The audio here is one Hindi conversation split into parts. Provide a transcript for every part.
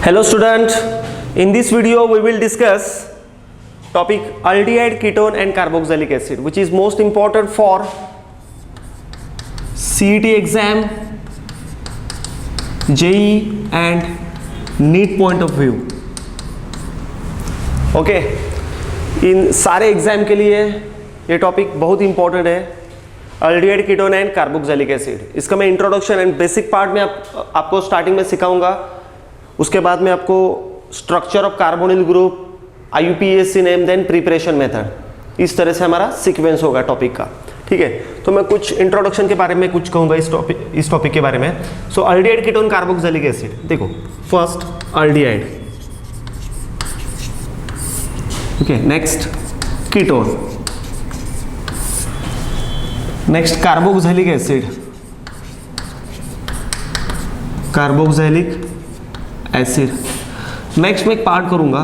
Hello student, in this video we will discuss topic aldehyde, ketone and carboxylic acid, which is most important for CET exam, JEE and NEET point of view. Okay in सारे एग्जाम के लिए ये टॉपिक बहुत इंपॉर्टेंट है, aldehyde, ketone and carboxylic acid. इसका मैं इंट्रोडक्शन एंड बेसिक पार्ट में आपको स्टार्टिंग में सिखाऊंगा। उसके बाद में आपको structure of carbonyl group, IUPAC name, then preparation method, इस तरह से हमारा सीक्वेंस होगा टॉपिक का। ठीक है, तो मैं कुछ इंट्रोडक्शन के बारे में कुछ कहूँगा इस टॉपिक के बारे में। सो अल्डिहाइड, कीटोन, कार्बोक्सिलिक एसिड। देखो first aldehyde, okay, next ketone, next carboxylic acid, carboxylic acid. Next मैं एक पार्ट करूंगा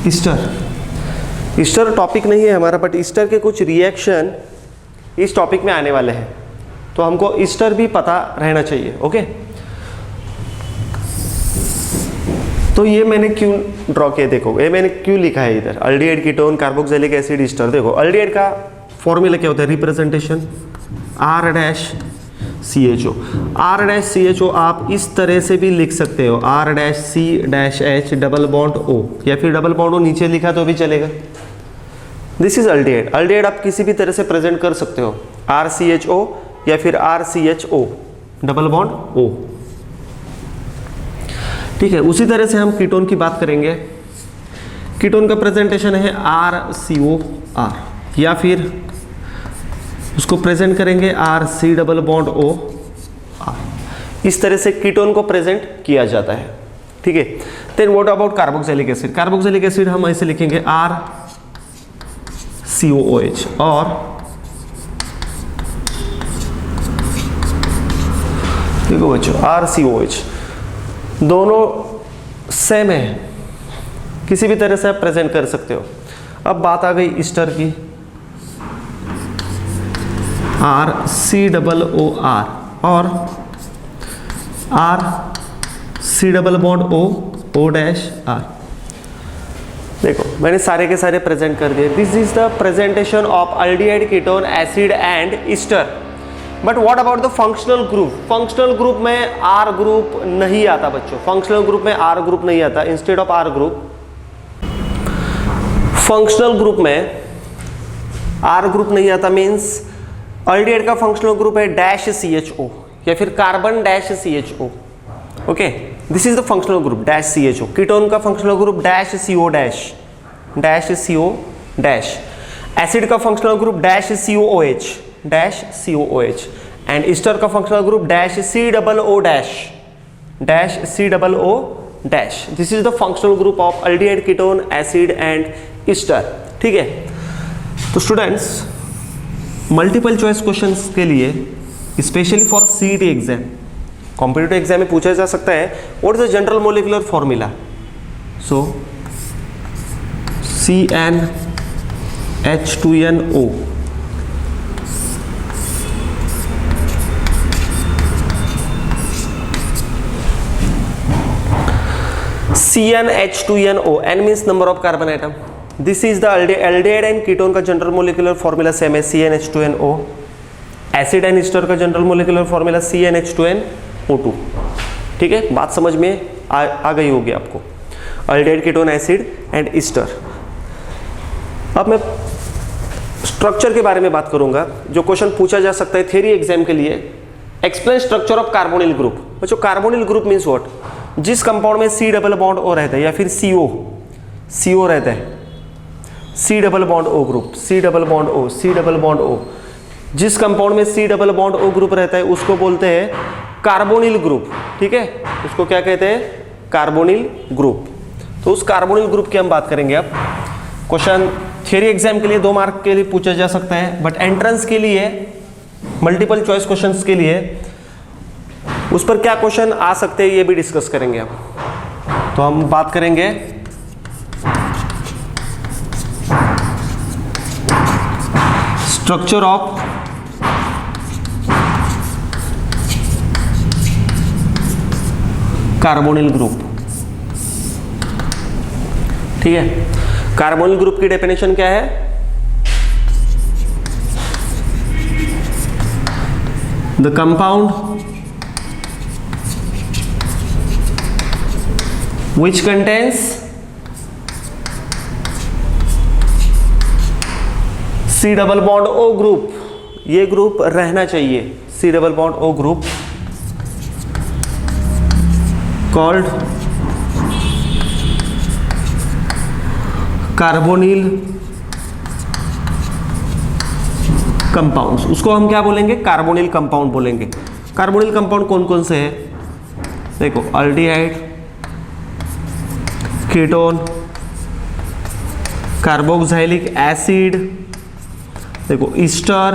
ईस्टर। ईस्टर टॉपिक नहीं है हमारा, बट ईस्टर के कुछ रिएक्शन इस टॉपिक में आने वाले हैं, तो हमको ईस्टर भी पता रहना चाहिए। ओके, तो ये मैंने क्यों ड्रॉ किया, देखो ये मैंने क्यों लिखा है इधर, aldehyde, ketone, carboxylic acid, Easter. देखो अल्डिहाइड का फॉर्मूला क्या होता है, रिप्रेजेंटेशन R-CHO। R-CHO आप इस तरह से भी लिख सकते हो, R-C-H डबल बॉन्ड O, या फिर डबल बॉन्ड O नीचे लिखा तो भी चलेगा। This is aldehyde. अल्डिहाइड आप किसी भी तरह से प्रेजेंट कर सकते हो, R-CHO या फिर R-CHO डबल बॉन्ड O। ठीक है, उसी तरह से हम कीटोन की बात करेंगे। कीटोन का प्रेजेंटेशन है RCOR, या फिर उसको प्रेजेंट करेंगे RC double bond O R। इस तरह से कीटोन को प्रेजेंट किया जाता है। ठीक है, then what about carboxylic acid. Carboxylic acid हम ऐसे लिखेंगे RCOOH, और देखो बच्चों RCOH दोनों सेम है, किसी भी तरह से आप प्रेजेंट कर सकते हो। अब बात आ गई ईस्टर की, RCOOR और RC डबल बॉन्ड O-R। देखो मैंने सारे के सारे प्रेजेंट कर दिए। This is the presentation of aldehyde, ketone, acid and Easter. But what about the functional group. Functional group में R ग्रुप नहीं आता बच्चों, फंक्शनल ग्रुप में R ग्रुप नहीं आता। Instead of R group, functional group में R ग्रुप नहीं आता। मीन्स अल्डिहाइड का फंक्शनल ग्रुप है -CHO या फिर carbon -CHO। Okay, this is the functional group -CHO। Ketone का फंक्शनल ग्रुप -CO एसिड का functional group -COOH and ester का functional group -COO। This is the functional group of aldehyde, ketone, acid and ester. ठीक है, तो स्टूडेंट्स मल्टीपल चॉइस क्वेश्चंस के लिए, specially for CET exam, competitive exam में पूछा जा सकता है what is the general molecular formula. So CnH2nO, CnH2nO, N means number of carbon atom. This is the aldehyde and ketone का जनरल मोलिकुलर फॉर्मूला सेम है, CnH2nO। एसिड एंड ईस्टर का जनरल मोलिकुलर फॉर्मूला CnH2nO2। ठीक है, बात समझ में आ गई होगी आपको, aldehyde, ketone, acid and Easter. अब मैं स्ट्रक्चर के बारे में बात करूंगा, जो क्वेश्चन पूछा जा सकता है थ्योरी एग्जाम के लिए। Explain structure of carbonyl group. बच्चों कार्बोनिल ग्रुप मीन्स व्हाट, जिस कंपाउंड में C डबल बॉन्ड O रहता है या फिर CO रहता है, C double bond O group, C double bond O। जिस कंपाउंड में C double bond O group रहता है उसको बोलते हैं कार्बोनिल ग्रुप। ठीक है, उसको क्या कहते हैं, कार्बोनिल ग्रुप। तो उस कार्बोनिल ग्रुप की हम बात करेंगे। अब क्वेश्चन थ्योरी एग्जाम के लिए 2 मार्क के लिए पूछा जा सकता है, बट एंट्रेंस के लिए, मल्टीपल चॉइस क्वेश्चंस के लिए उस पर क्या क्वेश्चन आ सकते हैं ये भी डिस्कस करेंगे। अब तो हम बात करेंगे स्ट्रक्चर ऑफ कार्बोनिल ग्रुप। ठीक है, कार्बोनिल ग्रुप की डेफिनेशन क्या है? The compound which contains C double bond O group, ये ग्रुप रहना चाहिए, C double bond O group called carbonyl compounds. उसको हम क्या बोलेंगे? कार्बोनिल कंपाउंड बोलेंगे। कार्बोनिल कंपाउंड कौन कौन से हैं? देखो, अल्डिहाइड, कीटोन, कार्बोक्सिलिक एसिड, देखो Easter,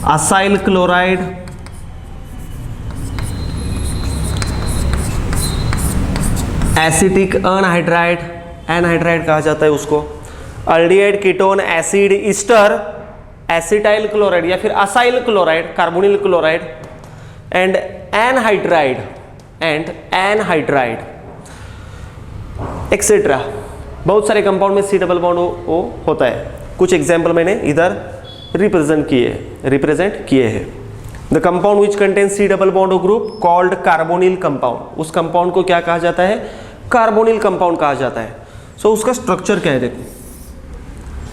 acyl chloride, acetic anhydride, anhydride कहा जाता है उसको, aldehyde, ketone, acid, Easter, acetyl chloride या फिर acyl chloride, carbonyl chloride and anhydride etcetera. बहुत सारे कंपाउंड में सी डबल बॉन्ड ओ होता है। कुछ एग्जाम्पल मैंने इधर रिप्रेजेंट किए हैं। The compound which contain C double bond O group called carbonyl compound. उस कंपाउंड को क्या कहा जाता है? कार्बोनिल कंपाउंड कहा जाता है। सो उसका स्ट्रक्चर क्या है? देखो,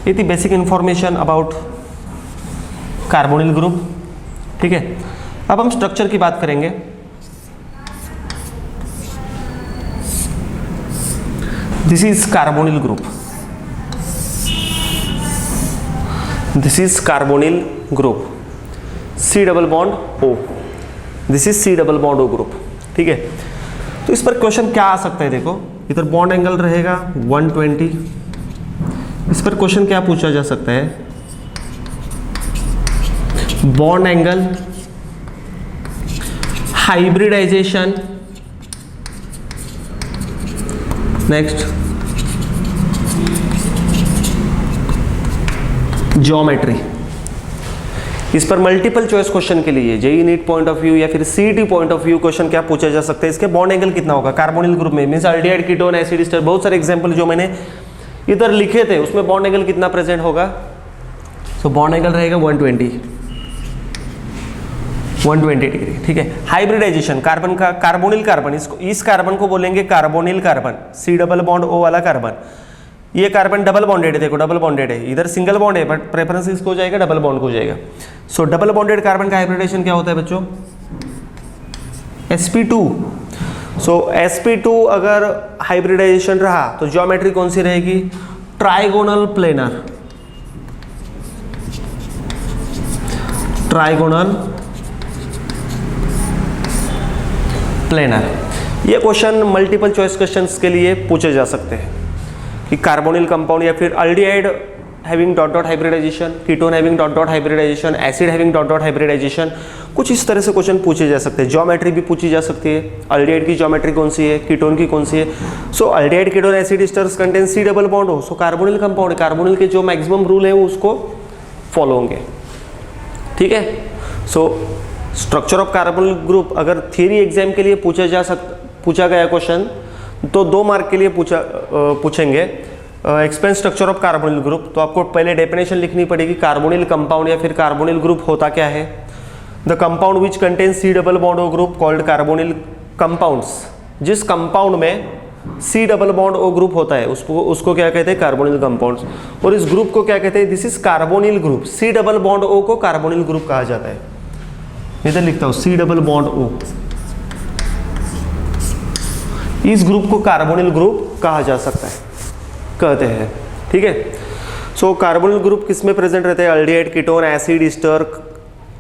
ये थी basic information about carbonyl group. ठीक है, अब हम स्ट्रक्चर की बात करेंगे। This is carbonyl group. This is carbonyl group. C double bond O. This is C double bond O group. ठीक है, तो इस पर क्वेश्चन क्या आ सकता है? देखो, इधर बॉन्ड एंगल रहेगा 120। इस पर क्वेश्चन क्या पूछा जा सकता है? Bond angle, hybridization, next geometry. इस पर मल्टीपल चॉइस क्वेश्चन के लिए JEE NEET point of view या फिर CET point of view question क्या पूछा जा सकता है? इसके बॉन्ड एंगल कितना होगा कार्बोनिल ग्रुप में? Means aldehyde, ketone, acid, Easter, बहुत सारे एग्जांपल जो मैंने इधर लिखे थे उसमें बॉन्ड एंगल कितना प्रेजेंट होगा? सो बॉन्ड एंगल रहेगा 120 डिग्री। ठीक है, हाइब्रिडाइजेशन, कार्बन का कार्बोनिल कार्बन, इसको इस कार्बन को बोलेंगे carbonyl carbon, C double bond O वाला कार्बन। ये कार्बन डबल बॉन्डेड है, देखो डबल बॉन्डेड है, इधर सिंगल बॉन्ड है बट प्रेफरेंस इसको हो जाएगा डबल बॉन्ड को हो जाएगा। सो डबल बॉन्डेड कार्बन का हाइब्रिडाइजेशन क्या होता है बच्चों? sp2। सो sp2 अगर हाइब्रिडाइजेशन रहा तो ज्योमेट्री कौन सी रहेगी? Trigonal planar, trigonal planar. ये क्वेश्चन मल्टीपल चॉइस क्वेश्चंस के लिए पूछे जा सकते हैं कि कार्बोनिल कंपाउंड या फिर aldehyde having dot dot hybridization, ketone having dot dot hybridization, acid having dot dot hybridization, कुछ इस तरह से क्वेश्चन पूछे जा सकते हैं। ज्योमेट्री भी पूछी जा सकती है, अल्डिहाइड की ज्योमेट्री कौन सी है, कीटोन की कौन सी है। So aldehyde, ketone, acid, esters contain C double bond हो, सो कार्बोनिल कंपाउंड, कार्बोनिल के जो मैक्सिमम रूल है वो उसको फॉलो होंगे। ठीक है, so structure of carbonyl group अगर थियरी एग्जाम के लिए पूछा गया क्वेश्चन तो 2 मार्क के लिए पूछेंगे। Explain structure of carbonyl group, तो आपको पहले डेफिनेशन लिखनी पड़ेगी कार्बोनिल कंपाउंड या फिर कार्बोनिल ग्रुप होता क्या है। The compound which contain C double bond O group called carbonyl compounds. जिस कंपाउंड में C double bond O group होता है उसको क्या कहते हैं? Carbonyl compounds. और इस ग्रुप को क्या कहते हैं? This is carbonyl group. C double bond O को कार्बोनिल ग्रुप कहा जाता है। इधर लिखता हूं सी डबल बॉन्ड ओ, इस ग्रुप को कार्बोनिल ग्रुप कहा जा सकता है, कहते हैं। ठीक है, सो कार्बोनिल ग्रुप किस में प्रेजेंट रहते हैं? Aldehyde, ketone, acid, ester,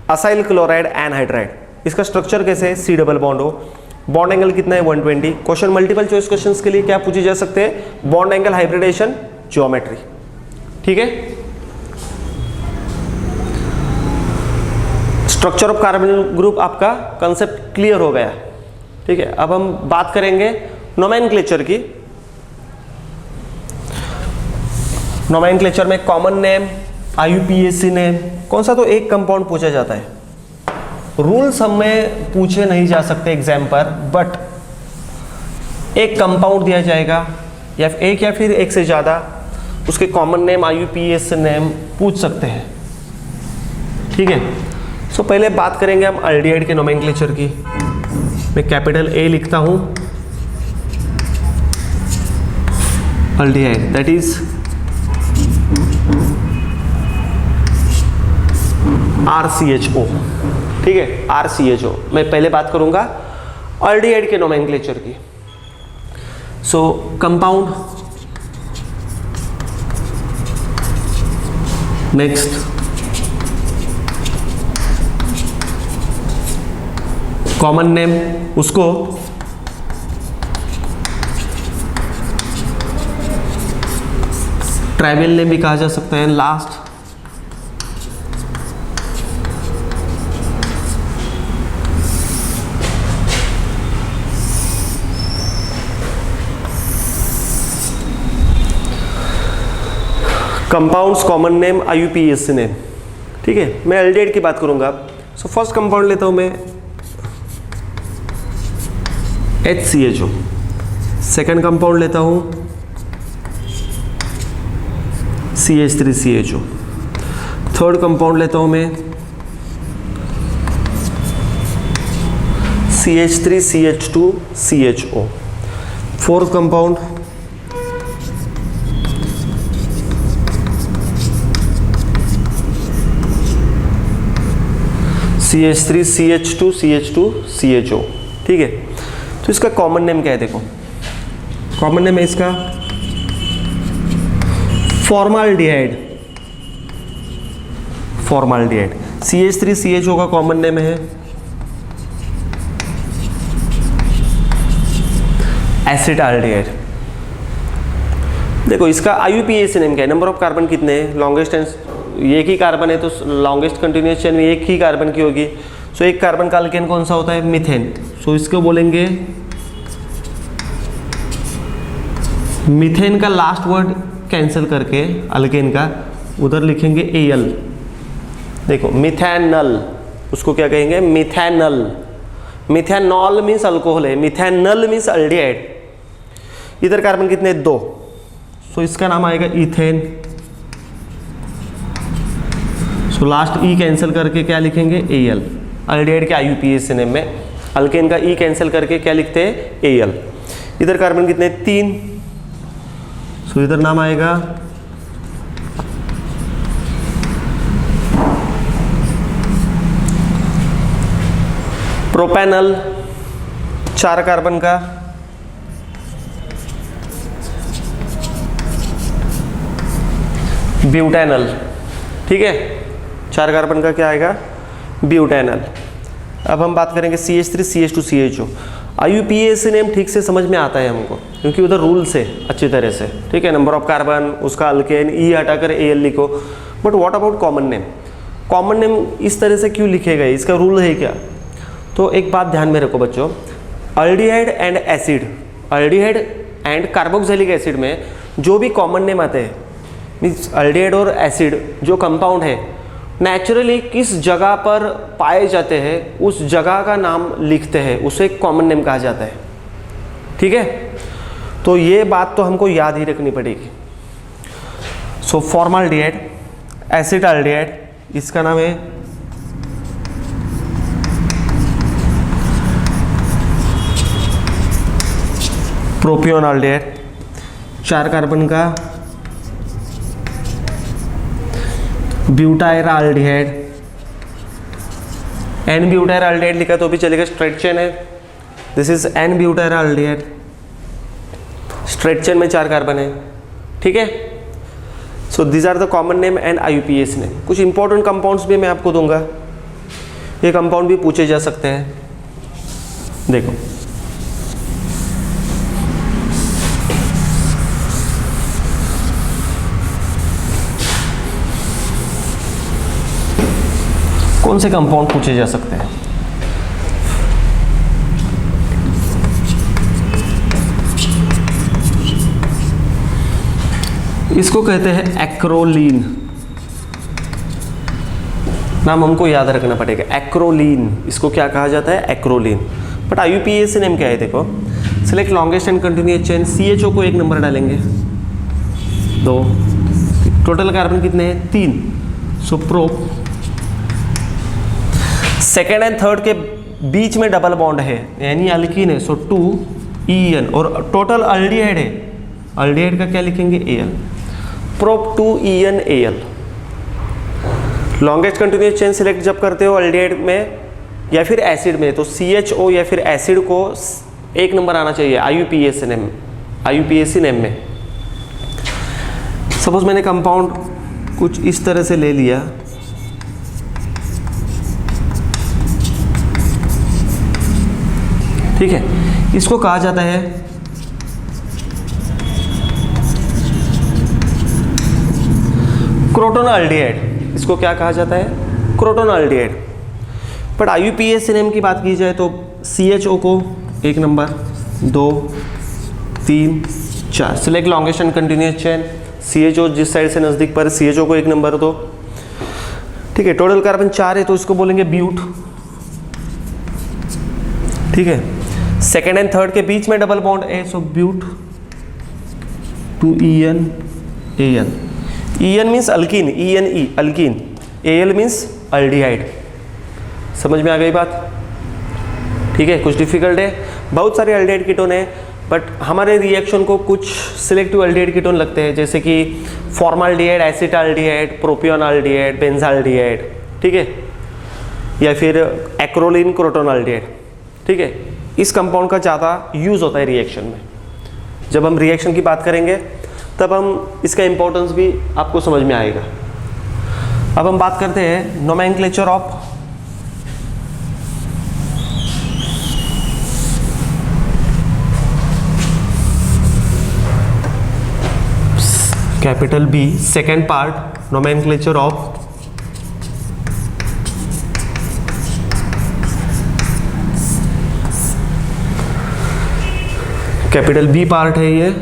acyl chloride, anhydride. इसका स्ट्रक्चर कैसे है? C double bond O. Bond angle कितना है? 120। क्वेश्चन मल्टीपल चॉइस क्वेश्चंस के लिए क्या पूछे जा सकते हैं? Bond angle, hybridization, geometry. ठीक है, स्ट्रक्चर ऑफ कार्बोनिल ग्रुप आपका कंसेप्ट क्लियर हो गया। ठीक है, अब हम बात करेंगे नोमेनक्लेचर की। नोमेनक्लेचर में कॉमन नेम, IUPAC नेम, कौन सा तो एक कंपाउंड पूछा जाता है। रूल्स हमें पूछे नहीं जा सकते एग्जाम पर, बट एक कंपाउंड दिया जाएगा या फिर एक से ज़्यादा, उसके कॉमन नेम IUPAC नेम पूछ सकते हैं, ठीक है। सो पहले बात करेंगे हम अल्डिहाइड के नोमेनक्लेचर की। मैं कैपिटल A लिखता हूँ, अल्डिहाइड दैट इज RCHO, ठीक है, RCHO। मैं पहले बात करूंगा अल्डिहाइड के नोमेनक्लेचर की। सो कंपाउंड, नेक्स्ट कॉमन नेम, उसको ट्राइबल नेम भी कहा जा सकता है। Last compounds common name IUPAC name, ठीक है। मैं अल्डिहाइड की बात करूंगा। सो फर्स्ट कंपाउंड लेता हूं मैं HCHO, सेकंड कंपाउंड लेता हूं CH3CHO, थर्ड कंपाउंड लेता हूं मैं CH3CH2CHO, फोर्थ कंपाउंड CH3CH2CH2CHO, ठीक है। तो इसका कॉमन नेम क्या है, देखो कॉमन नेम है इसका फॉर्माल्डिहाइड, फॉर्माल्डिहाइड। CH3CHO का कॉमन नेम है एसिटाल्डिहाइड। देखो इसका IUPAC नेम क्या है, नंबर ऑफ कार्बन कितने हैं, लॉन्गेस्ट एक ही कार्बन है तो लॉन्गेस्ट कंटिन्यूअस चेन में एक ही कार्बन की होगी। सो एक कार्बन का अल्केन कौन सा होता है, मीथेन। सो इसको बोलेंगे मीथेन का लास्ट वर्ड कैंसिल करके अल्केन का उधर लिखेंगे AL। देखो मिथेनल, उसको क्या कहेंगे, मिथेनल। मिथेनॉल मीन्स अल्कोहल है, मिथेनल मीन्स अल्डिहाइड। इधर कार्बन कितने, 2। सो इसका नाम आएगा ethane. So last E cancel करके क्या लिखेंगे, AL। अल्डिहाइड के IUPAC नेम में अल्केन का E कैंसिल करके क्या लिखते हैं, AL। इधर कार्बन कितने, 3। सो इधर नाम आएगा प्रोपेनल, 4 कार्बन का। ब्यूटेनल, ठीक है, 4 कार्बन का क्या आएगा, ब्यूटेनल। अब हम बात करेंगे CH3CH2CHO। IUPAC नेम ठीक से समझ में आता है हमको क्योंकि उधर रूल्स है अच्छी तरह से, ठीक है। नंबर ऑफ कार्बन, उसका अल्केन, E हटाकर AL लिखो। But what about common name, common name इस तरह से क्यों लिखे गए, इसका रूल है क्या। तो एक बात ध्यान में रखो बच्चों, aldehyde and acid, aldehyde and carboxylic acid में जो भी कॉमन नेम आते हैं, मीन्स अल्डिहाइड और एसिड जो कंपाउंड है नेचुरली किस जगह पर पाए जाते हैं उस जगह का नाम लिखते हैं, उसे कॉमन नेम कहा जाता है, ठीक है। तो ये बात तो हमको याद ही रखनी पड़ेगी। सो फॉर्माल्डिहाइड, एसिटाल्डिहाइड, इसका नाम है प्रोपियोनाल्डिहाइड, 4 कार्बन का। ब्यूटायराल्डिहाइड, एन ब्यूटायराल्डिहाइड लिखा तो भी चलेगा, स्ट्रेट चेन है। This is N butyraldehyde, straight chain में 4 कार्बन है, ठीक है। So these are the common name and IUPAC name. कुछ इंपॉर्टेंट कंपाउंड्स भी मैं आपको दूंगा, ये कंपाउंड भी पूछे जा सकते हैं। देखो कौन से कंपाउंड पूछे जा सकते हैं। इसको कहते हैं एक्रोलीन। नाम हमको याद रखना पड़ेगा, एक्रोलीन, इसको क्या कहा जाता है, एक्रोलीन। बट IUPAC नेम क्या है, देखो, select longest and continuous chain, CHO को 1 नंबर डालेंगे, 2, टोटल कार्बन कितने हैं, 3, सो प्रोप। सेकेंड एंड थर्ड के बीच में डबल बॉन्ड है यानी अल्कीन है, सो 2EN, और टोटल अल्डिहाइड है, अल्डिहाइड का क्या लिखेंगे, AL, prop 2EN AL। Longest continuous chain select जब करते हो अल्डिहाइड में या फिर एसिड में, तो CHO या फिर एसिड को 1 नंबर आना चाहिए IUPAC नेम में। सपोज मैंने कंपाउंड कुछ इस तरह से ले लिया, ठीक है, इसको कहा जाता है क्रोटोन अल्डिहाइड। इसको क्या कहा जाता है, croton aldehyde. But IUPAC name की बात की जाए तो CHO को 1 number, 2, 3, 4, select longest and continuous chain, CHO जिस साइड से नज़दीक पर, CHO को 1 नंबर दो, ठीक है। टोटल कार्बन 4 है तो इसको बोलेंगे ब्यूट, ठीक है। सेकेंड एंड थर्ड के बीच में डबल बॉन्ड है, so but 2EN AL। EN means alkene, ENE alkene, AL means aldehyde. समझ में आ गई बात, ठीक है। कुछ डिफिकल्ट है, बहुत सारे अल्डिहाइड कीटोन है, बट हमारे रिएक्शन को कुछ सिलेक्टिव अल्डिहाइड कीटोन लगते हैं, जैसे कि फॉर्माल्डिहाइड, एसिटाल्डिहाइड, प्रोपियोनाल्डिहाइड, बेंजाल्डिहाइड, ठीक है, या फिर एक्रोलीन क्रोटोनाल्डिहाइड, ठीक है। इस कंपाउंड का ज़्यादा यूज़ होता है रिएक्शन में। जब हम रिएक्शन की बात करेंगे तब हम इसका इंपॉर्टेंस भी आपको समझ में आएगा। अब हम बात करते हैं nomenclature of capital B, second part, nomenclature of capital B part है ये,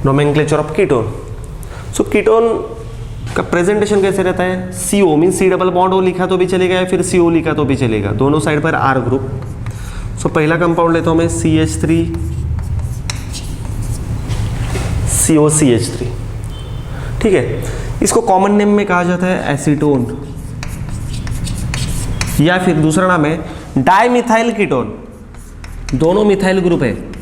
nomenclature of ketone. So ketone का प्रेजेंटेशन कैसे रहता है, CO mean C double bond O लिखा तो भी चलेगा या फिर CO लिखा तो भी चलेगा, दोनों साइड पर R ग्रुप। सो पहला कंपाउंड लेता हूं मैं CH3COCH3, ठीक है। इसको कॉमन नेम में कहा जाता है एसीटोन, या फिर दूसरा नाम है डाइमिथाइल कीटोन। दोनों मिथाइल ग्रुप है,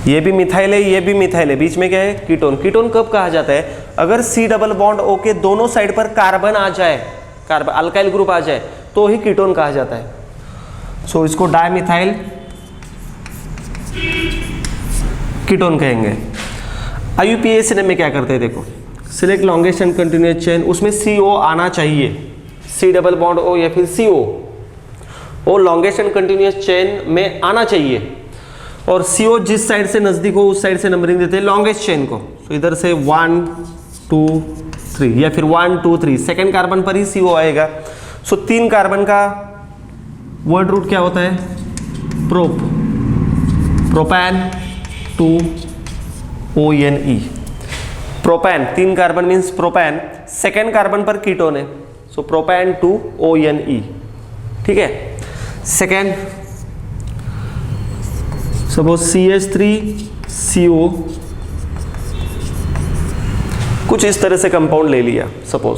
ये भी मिथाइल है, ये भी मिथाइल है, बीच में क्या है, कीटोन। कीटोन कब कहा जाता है, अगर C डबल बॉन्ड O के दोनों साइड पर कार्बन आ जाए, कार्बन अल्काइल ग्रुप आ जाए तो ही कीटोन कहा जाता है। सो इसको डाइमिथाइल कीटोन कहेंगे। IUPAC नेम में क्या करते हैं, देखो, select longest and continuous chain, उसमें CO आना चाहिए, C डबल बॉन्ड O या फिर CO, वो लॉन्गेस्ट एंड कंटिन्यूअस चेन में आना चाहिए, और CO जिस साइड से नजदीक हो उस साइड से नंबरिंग देते हैं लॉन्गेस्ट चेन को। तो इधर से 1 2 3 या फिर 1 2 3, सेकेंड कार्बन पर ही CO आएगा। सो 3 कार्बन का वर्ड रूट क्या होता है, prop, propane 2ONE, propane 3 carbon means propane, second carbon पर कीटोन है, सो प्रोपैन 2ONE, ठीक है। सेकेंड सपोज CH3CO, कुछ इस तरह से कंपाउंड ले लिया सपोज।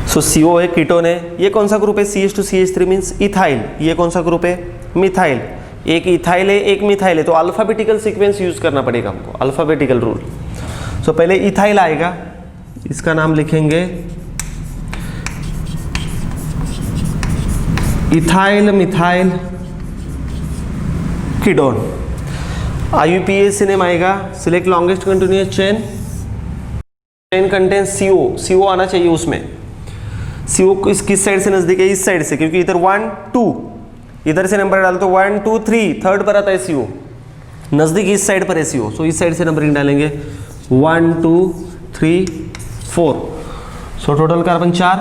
सो CO है, कीटोन है, ये कौन सा ग्रुप है, CH2CH3 मीन्स इथाइल। ये कौन सा ग्रुप है, मिथाइल। एक इथाइल है, एक मिथाइल है, तो अल्फाबेटिकल सीक्वेंस यूज करना पड़ेगा हमको, अल्फाबेटिकल रूल। सो पहले इथाइल आएगा, इसका नाम लिखेंगे ethyl methyl ketone. IUPAC name आएगा, select longest continuous chain, chain contains CO आना चाहिए उसमें। CO किस साइड से नजदीक है, इस साइड से, क्योंकि इधर 1 2, इधर से नंबर डाल तो 1 2 3, थर्ड पर आता है CO, नजदीक इस साइड पर है CO, सो इस साइड से नंबरिंग डालेंगे 1 2 3 4। सो टोटल कार्बन 4,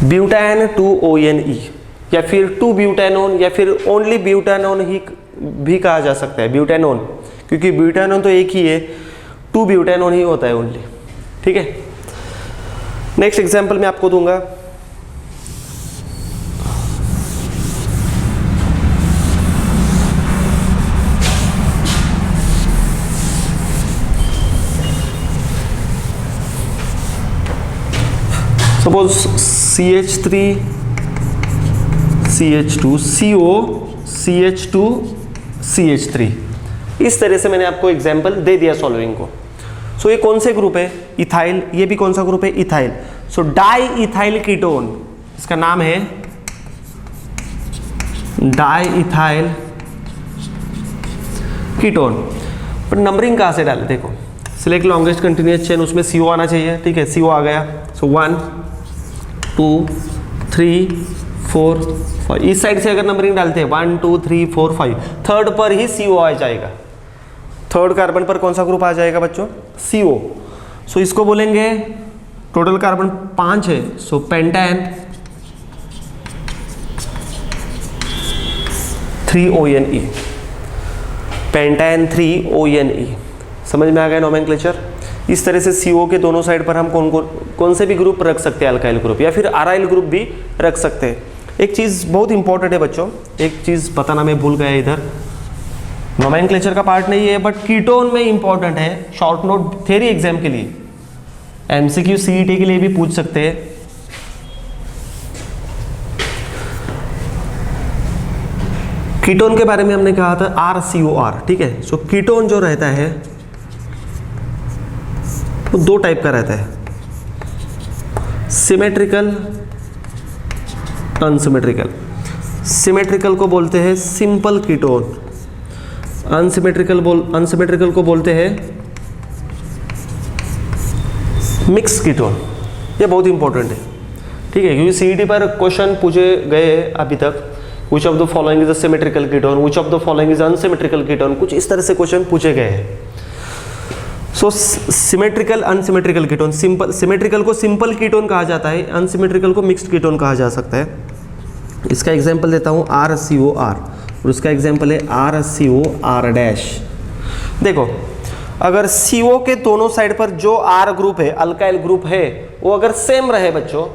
ब्यूटान 2ONE, या फिर 2 ब्यूटानोन, या फिर ओनली ब्यूटानोन ही भी कहा जा सकता है, ब्यूटेनोन, क्योंकि ब्यूटेनोन तो एक ही है, 2 ब्यूटेनोन ही होता है ओनली। ठीक है, नेक्स्ट एग्जांपल मैं आपको दूंगा। Suppose CH3 CH2 CO CH2 CH3, इस तरह से मैंने आपको एग्जांपल दे दिया सॉल्विंग को। सो ये कौन से ग्रुप है? इथाइल। ये भी कौन सा ग्रुप है? इथाइल। सो डाई इथाइल कीटोन, इसका नाम है डाई इथाइल कीटोन। पर नंबरिंग कहाँ से डाले? देखो, सिलेक्ट लॉन्गेस्ट कंटिन्यूअस चेन, उसमें CO आना चाहिए। ठीक है, CO आ गया। सो 1 2 3 4 5, इस साइड से अगर नंबरिंग डालते हैं 1 2 3 4 5, थर्ड पर ही CO आ जाएगा। थर्ड कार्बन पर कौन सा ग्रुप आ जाएगा बच्चों? CO। सो इसको बोलेंगे, टोटल कार्बन 5 है, सो पेंटेन 3ONE, पेंटेन 3ONE। समझ में आ गया नोमेनक्लेचर? इस तरह से CO के दोनों साइड पर हम कौन से भी ग्रुप रख सकते हैं, अल्काइल ग्रुप या फिर अराइल ग्रुप भी रख सकते हैं। एक चीज़ बहुत इंपॉर्टेंट है बच्चों, एक चीज़ बताना मैं भूल गया इधर, नोमेनक्लेचर का पार्ट नहीं है बट कीटोन में इंपॉर्टेंट है, शॉर्ट नोट थ्योरी एग्जाम के लिए, MCQ CET के लिए भी पूछ सकते हैं। कीटोन के बारे में हमने कहा था RCOR। ठीक है, सो कीटोन जो रहता है वो 2 टाइप का रहता है, सिमेट्रिकल, अनसिमेट्रिकल। सिमेट्रिकल को बोलते हैं सिंपल कीटोन, अनसिमेट्रिकल को बोलते हैं मिक्स कीटोन। ये बहुत इंपॉर्टेंट है। ठीक है, क्योंकि CET पर क्वेश्चन पूछे गए अभी तक, which of the following is a symmetrical ketone, which of the following is unsymmetrical ketone, कुछ इस तरह से क्वेश्चन पूछे गए हैं। सो सिमेट्रिकल, अनसिमेट्रिकल कीटोन, सिमेट्रिकल को सिंपल कीटोन कहा जाता है, अनसिमेट्रिकल को मिक्स्ड कीटोन कहा जा सकता है। इसका एग्जांपल देता हूँ RCOR, और उसका एग्जांपल है RCOR'। देखो, अगर CO के दोनों साइड पर जो R ग्रुप है, अल्काइल ग्रुप है, वो अगर सेम रहे बच्चों,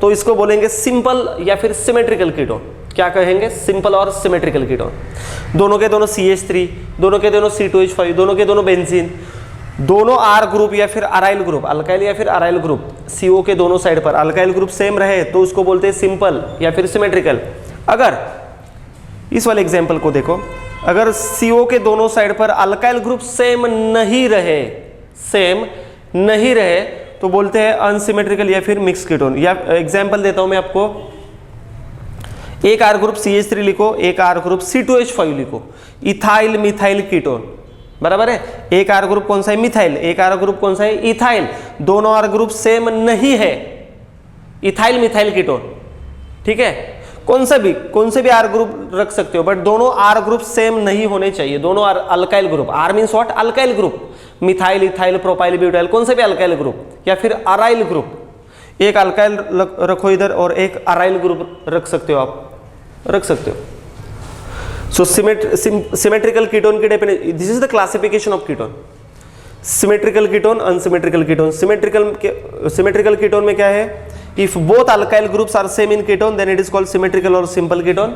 तो इसको बोलेंगे सिंपल या फिर सिमेट्रिकल कीटोन। क्या कहेंगे? सिंपल और सिमेट्रिकल कीटोन। दोनों के दोनों CH3, दोनों के दोनों C2H5, दोनों के दोनों बेंजीन, दोनों R ग्रुप या फिर अराइल ग्रुप, अल्काइल या फिर अराइल ग्रुप, CO के दोनों साइड पर अल्काइल ग्रुप सेम रहे तो उसको बोलते हैं सिंपल या फिर सिमेट्रिकल। अगर इस वाले एग्जांपल को देखो, अगर CO के दोनों साइड पर अल्काइल ग्रुप सेम नहीं रहे तो बोलते हैं अनसिमेट्रिकल या फिर मिक्स कीटोन। या एग्जांपल देता हूं मैं आपको, एक R ग्रुप CH3 लिखो, एक R ग्रुप C2H5 लिखो, इथाइल मिथाइल कीटोन, बराबर है। एक R ग्रुप कौन सा है? मिथाइल। एक R ग्रुप कौन सा है? इथाइल। दोनों R ग्रुप सेम नहीं है, इथाइल मिथाइल कीटोन। ठीक है, कौन से भी R ग्रुप रख सकते हो, बट दोनों R ग्रुप सेम नहीं होने चाहिए, दोनों alkyl group. R means what? Alkyl group, methyl, ethyl, propyl, butyl, कौन से भी अल्काइल ग्रुप या फिर अराइल ग्रुप। एक अल्काइल रखो इधर और एक अराइल ग्रुप रख सकते हो, आप रख सकते हो। सो सिमेट्रिकल कीटोन की definition, this is the classification of ketone. Symmetrical ketone, unsymmetrical ketone. Symmetrical ketone में क्या है? If both alkyl groups are same in ketone then it is called symmetrical और simple ketone.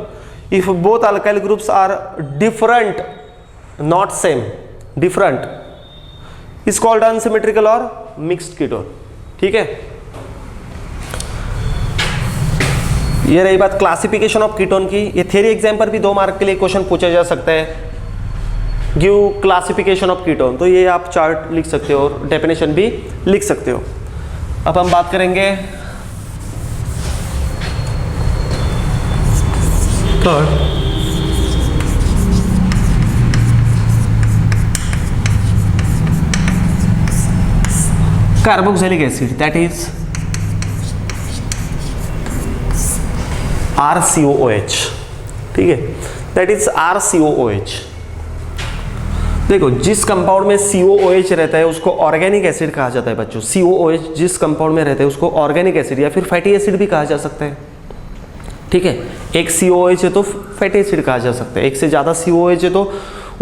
If both alkyl groups are different, not same, different, is called unsymmetrical और मिक्स्ड कीटोन। ठीक है, ये रही बात क्लासिफिकेशन ऑफ कीटोन की। ये थ्योरी एग्जाम पर भी 2 मार्क के लिए क्वेश्चन पूछा जा सकता है, गिव क्लासिफिकेशन ऑफ कीटोन, तो ये आप चार्ट लिख सकते हो और डेफिनेशन भी लिख सकते हो। अब हम बात करेंगे third, carboxylic acid, that is RCOOH। ठीक है, दैट इज RCOOH। देखो, जिस कंपाउंड में COOH रहता है उसको ऑर्गेनिक एसिड कहा जाता है बच्चों। COOH जिस कंपाउंड में रहता है उसको ऑर्गेनिक एसिड या फिर फैटी एसिड भी कहा जा सकता है। ठीक है। एक COOH है तो फैटी एसिड कहा जा सकता है, एक से ज़्यादा COOH है तो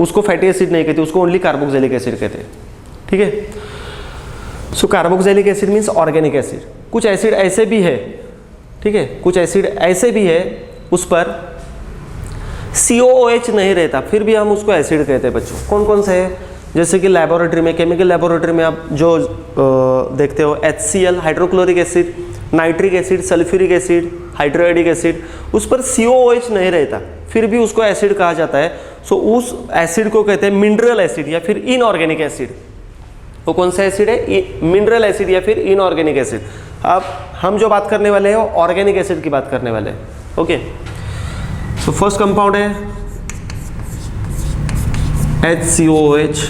उसको फैटी एसिड नहीं कहते, उसको ओनली कार्बोक्सिलिक एसिड कहते हैं। ठीक है। So carboxylic acid means organic acid. कुछ एसिड ऐसे भी है, ठीक है, कुछ एसिड ऐसे भी है उस पर COOH नहीं रहता, फिर भी हम उसको एसिड कहते हैं बच्चों। कौन कौन से है? जैसे कि लेबोरेटरी में, केमिकल लेबोरेटरी में आप जो देखते हो HCl hydrochloric acid, nitric acid, sulphuric acid, hydroiodic acid, उस पर COOH नहीं रहता, फिर भी उसको एसिड कहा जाता है। सो उस एसिड को कहते हैं मिनरल एसिड या फिर इनऑर्गेनिक एसिड। वो कौन सा एसिड है? मिनरल एसिड या फिर इनऑर्गेनिक एसिड। अब हम जो बात करने वाले हैं वो ऑर्गेनिक एसिड की बात करने वाले हैं। ओके, सो फर्स्ट कंपाउंड है HCOOH।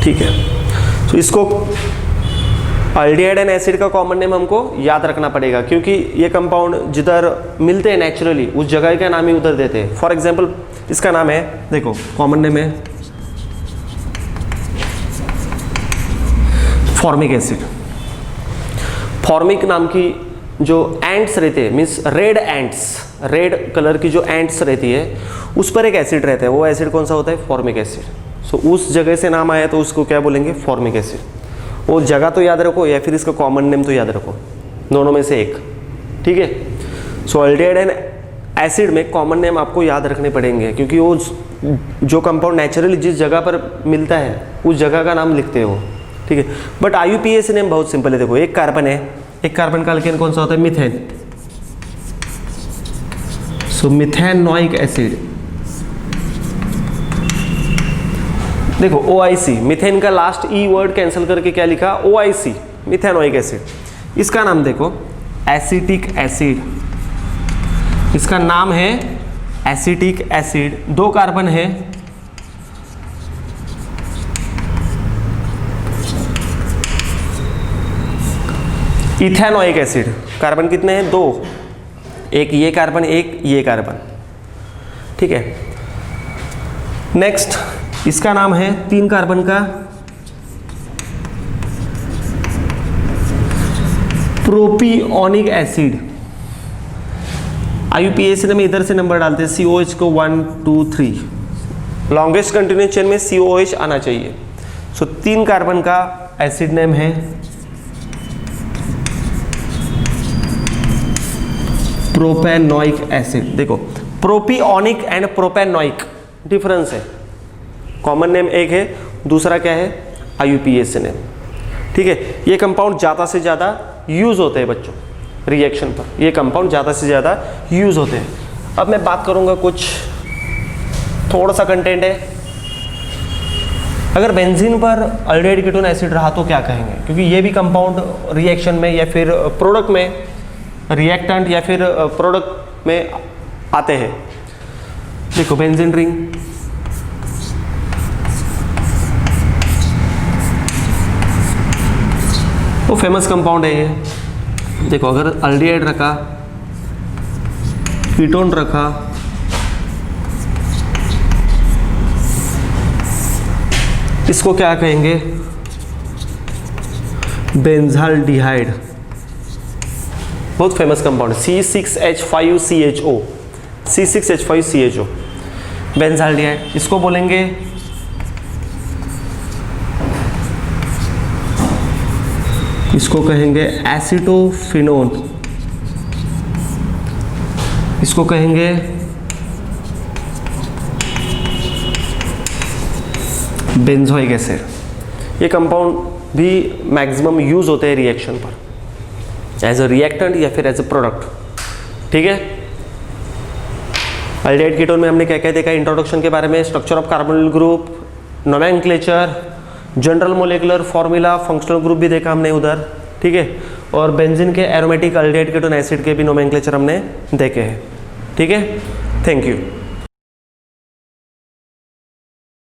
ठीक है, तो इसको अल्डिहाइड एंड एसिड का कॉमन नेम हमको याद रखना पड़ेगा, क्योंकि ये कंपाउंड जिधर मिलते हैं नेचुरली उस जगह का नाम ही उधर देते हैं। फॉर एग्जांपल इसका नाम है, देखो कॉमन नेम है फॉर्मिक एसिड। फॉर्मिक नाम की जो एंट्स रहते हैं, means red ants, red colour की जो एंट्स रहती है उस पर एक एसिड रहता है, वो एसिड कौन सा होता है? Formic acid. सो उस जगह से नाम आया तो उसको क्या बोलेंगे? Formic acid. वो जगह तो याद रखो या फिर इसका कॉमन नेम तो याद रखो, दोनों में से एक। ठीक है। सो अल्डिहाइड एंड एसिड में कॉमन नेम आपको याद रखने पड़ेंगे, क्योंकि वो जो कंपाउंड नेचुरली जिस जगह पर मिलता है उस जगह का नाम लिखते हो। ठीक है। बट IUPAC नेम बहुत सिंपल है। देखो एक कार्बन है, एक कार्बन का अल्केन कौन सा होता है? मीथेन। सो मिथेनोइक एसिड। देखो OIC, मीथेन का लास्ट E वर्ड कैंसिल करके क्या लिखा? OIC, methanoic acid. इसका नाम देखो एसिटिक एसिड, इसका नाम है एसिटिक एसिड। 2 कार्बन है, इथेनोइक एसिड। कार्बन कितने हैं? 2, एक ये कार्बन, एक ये कार्बन। ठीक है। नेक्स्ट इसका नाम है 3 कार्बन का प्रोपियोनिक एसिड। IUPAC में इधर से नंबर डालते हैं, COH को 1 2 3, लॉन्गेस्ट कंटिन्यूस चेन में COH आना चाहिए। सो 3 कार्बन का एसिड नेम है प्रोपेनोइक एसिड। देखो प्रोपियोनिक एंड प्रोपेनोइक डिफरेंस है, कॉमन नेम एक है, दूसरा क्या है? IUPAC name. ठीक है। ये कंपाउंड ज़्यादा से ज़्यादा यूज़ होते हैं बच्चों रिएक्शन पर, ये कंपाउंड ज़्यादा से ज़्यादा यूज़ होते हैं। अब मैं बात करूँगा कुछ थोड़ा सा कंटेंट है। अगर बेंजीन पर अल्डिहाइड कीटोन एसिड रहा तो क्या कहेंगे? क्योंकि ये भी कंपाउंड रिएक्शन में या फिर प्रोडक्ट में, रिएक्टेंट या फिर प्रोडक्ट में आते हैं। देखो बेंजीन रिंग, वो फेमस कंपाउंड है ये। देखो अगर अल्डिहाइड रखा, कीटोन रखा, इसको क्या कहेंगे? बेंजाल्डिहाइड। बहुत famous compound C6H5CHO, C6H5CHO benzaldehyde. इसको बोलेंगे इसको कहेंगे एसिटोफिनोन, इसको कहेंगे बेंजोइक एसिड। ये कंपाउंड भी मैक्सिमम यूज होते हैं रिएक्शन पर एज अ रिएक्टेंट या फिर एज अ प्रोडक्ट। ठीक है। अल्डिहाइड कीटोन में हमने क्या क्या देखा इंट्रोडक्शन के बारे में? Structure of carbonyl group, nomenclature, general molecular formula, functional group भी देखा हमने उधर। ठीक है। और बेंजीन के एरोमेटिक अल्डिहाइड कीटोन एसिड के भी नोमेनक्लेचर हमने देखे हैं। ठीक है। Thank you.